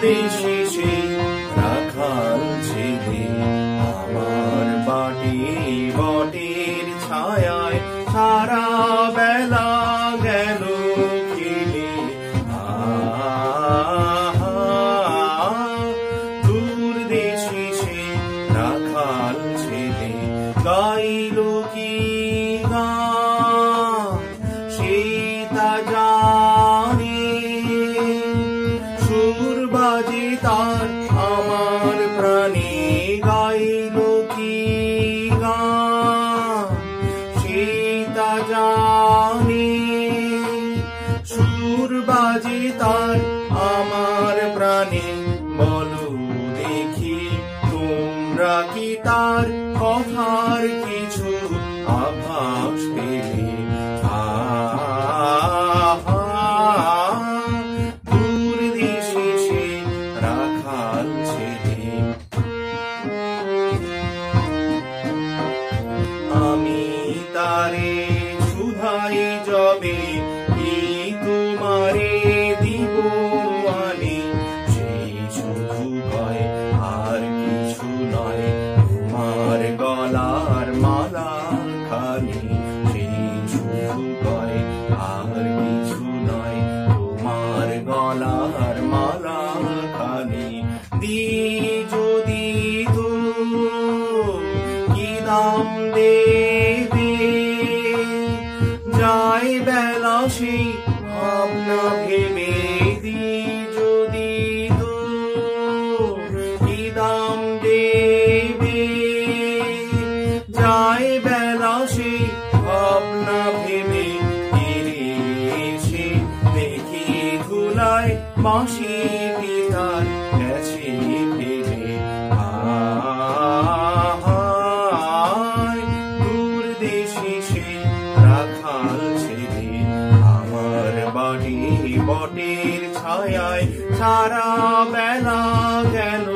দেশে সে রাখাল ছেলে আমার বাটি বটের ছায়ায় সারা বেলা গেল খেলে। দূর দেশে সে রাখাল ছেলে গাইল কি গান সে তা জানে, সুর বাজে তার আমার প্রাণে। গাইল কি গান সে তা জানে, সুর বাজে তার আমার প্রাণে। বলো দেখি তোমরা কি তার কথার কিছু আভাস পেলে? দূর দেশে সে রাখাল ছেলে। আমি তারে সুধাই যবে এই তোমারে দিব আনি, সেই শুধু ভয় আর কিছু নয় তোমার গলার মালা খানি। সেই শুধু ভয় আর কিছু নয় তোমার গলার মালা খানি। দি যদি তো কি দাম দেবে, যায় বেলা সেই ভাবনা ভেবে। দি যদি তো কি দাম দেবে, যায় বেলা সেই ভাবনা ভেবে। ফিরে এসে দেখি ধুলায় বাঁশি পিতার গেছে ফেলে। দূর দেশে সে রাখাল ছেলে আমার বাড়ি বটের ছায়ায় সারা বেলা গেল